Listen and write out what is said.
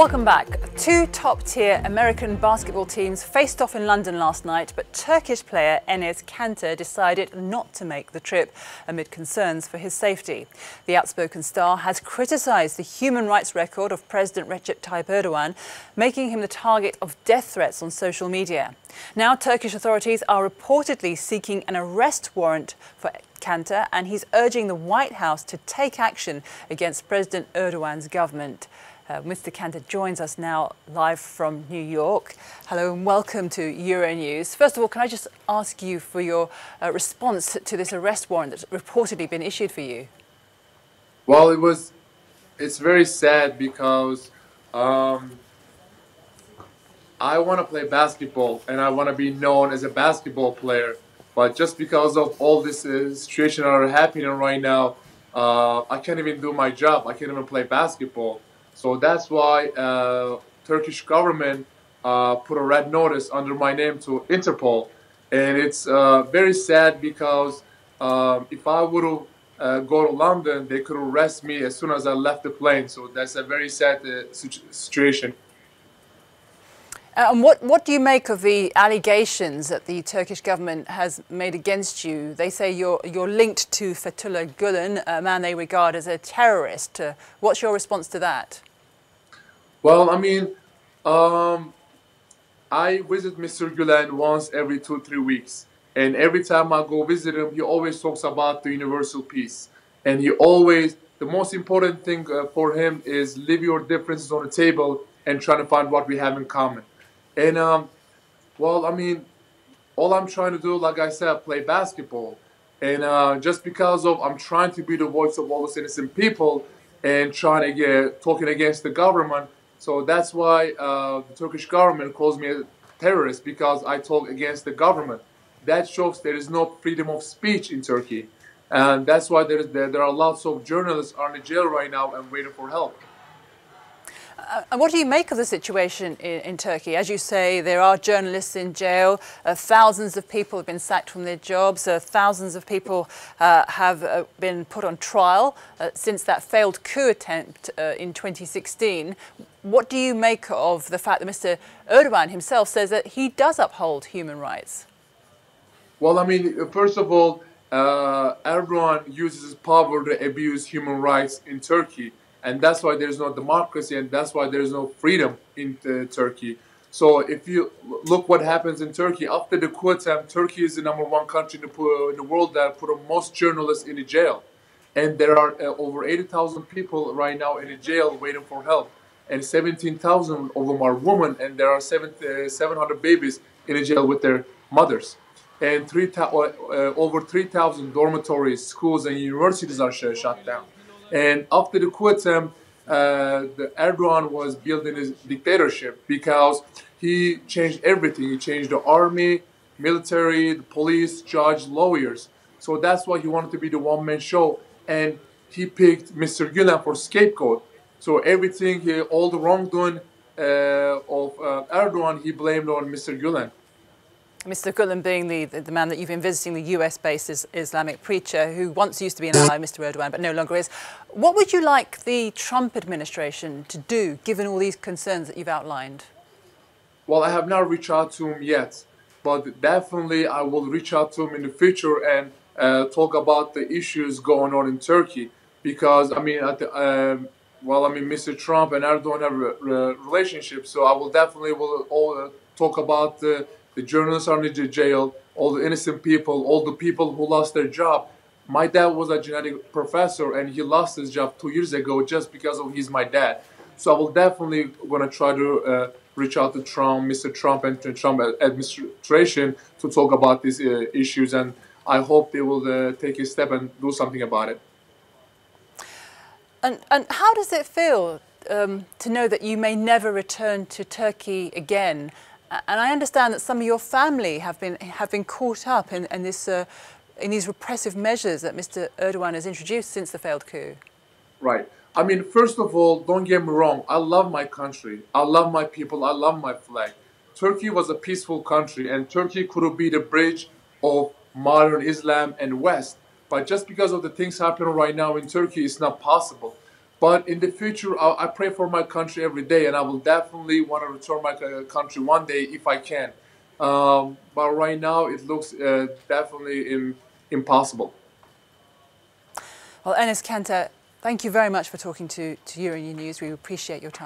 Welcome back. Two top-tier American basketball teams faced off in London last night, but Turkish player Enes Kanter decided not to make the trip amid concerns for his safety. The outspoken star has criticised the human rights record of President Recep Tayyip Erdogan, making him the target of death threats on social media. Now Turkish authorities are reportedly seeking an arrest warrant for Kanter, and he's urging the White House to take action against President Erdogan's government. Mr. Kanter joins us now live from New York. Hello and welcome to Euronews. First of all, can I just ask you for your response to this arrest warrant that's reportedly been issued for you? Well, it's very sad because I want to play basketball and I want to be known as a basketball player. But just because of all this situation that are happening right now, I can't even do my job. I can't even play basketball. So that's why Turkish government put a red notice under my name to Interpol. And it's very sad because if I would go to London, they could arrest me as soon as I left the plane. So that's a very sad situation. And what do you make of the allegations that the Turkish government has made against you? They say you're linked to Fethullah Gulen, a man they regard as a terrorist. What's your response to that? Well, I mean, I visit Mr. Gulen once every 2-3 weeks. And every time I go visit him, he always talks about the universal peace. And the most important thing for him is leave your differences on the table and try to find what we have in common. And, well, I mean, all I'm trying to do, like I said, play basketball. And just because I'm trying to be the voice of all those innocent people and trying to talking against the government. So that's why the Turkish government calls me a terrorist, because I talk against the government. That shows there is no freedom of speech in Turkey. And that's why there are lots of journalists are in jail right now and waiting for help. And what do you make of the situation in Turkey? As you say, there are journalists in jail. Thousands of people have been sacked from their jobs. Thousands of people have been put on trial since that failed coup attempt in 2016. What do you make of the fact that Mr. Erdogan himself says that he does uphold human rights? Well, I mean, first of all, Erdogan uses his power to abuse human rights in Turkey. And that's why there's no democracy, and that's why there's no freedom in Turkey. So if you look what happens in Turkey, after the coup attempt, Turkey is the #1 country in the world that put most journalists in the jail. And there are over 80,000 people right now in the jail waiting for help. And 17,000 of them are women, and there are 700 babies in the jail with their mothers. And over 3,000 dormitories, schools, and universities are shut down. And after the coup attempt, Erdogan was building his dictatorship because he changed everything. He changed the army, military, the police, judge, lawyers. So that's why he wanted to be the one-man show. And he picked Mr. Gulen for scapegoat. So everything, all the wrongdoing of Erdogan, he blamed on Mr. Gulen. Mr. Gulen being the man that you've been visiting, the US-based Islamic preacher who once used to be an ally of Mr. Erdogan but no longer is. What would you like the Trump administration to do, given all these concerns that you've outlined? Well, I have not reached out to him yet, but definitely I will reach out to him in the future and talk about the issues going on in Turkey. Because, I mean, Mr. Trump and Erdogan have a relationship, so I will definitely talk about the journalists are in the jail, all the innocent people, all the people who lost their job. My dad was a genetic professor and he lost his job 2 years ago just because he's my dad. So I will definitely going to try to reach out to Mr. Trump and the Trump administration to talk about these issues, and I hope they will take a step and do something about it. And how does it feel to know that you may never return to Turkey again? And I understand that some of your family have been caught up in these repressive measures that Mr. Erdogan has introduced since the failed coup. Right. I mean, first of all, don't get me wrong. I love my country. I love my people. I love my flag. Turkey was a peaceful country, and Turkey could be the bridge of modern Islam and West. But just because of the things happening right now in Turkey, it's not possible. But in the future, I pray for my country every day, and I will definitely want to return my country one day if I can. But right now, it looks definitely impossible. Well, Enes Kanter, thank you very much for talking to Euronews. We appreciate your time.